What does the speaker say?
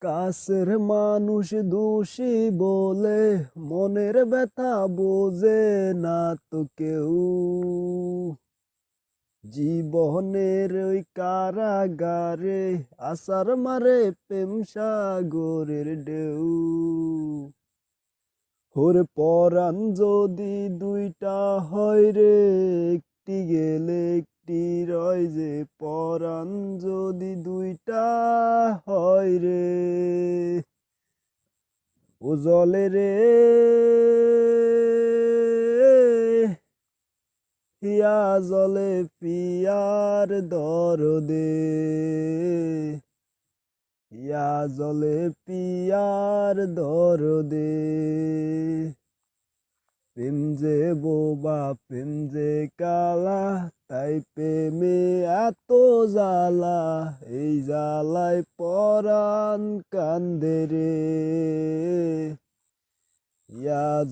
কাছের মানুষ দোষী বলে মনের ব্যথা বোঝে না তো কেউ। জীবনের ওই কারাগারে আসার মারে প্রেম সাগরের ঢেউ। ওরে পরাণ যদি দুইটা হয় রে, একটি গেলে একটি রয় যে। পরাণ যদি দুইটা হয় রে, ও জলে রে হিয়া জলে পিয়ার দরদে। ইয়া জলে পিয়ার দরদে। প্রেম যে বোবা প্রেম যে কালা, তাই প্রেমে এত জ্বালা। এই জ্বালায় পরাণ কান্দে রে। ইয়া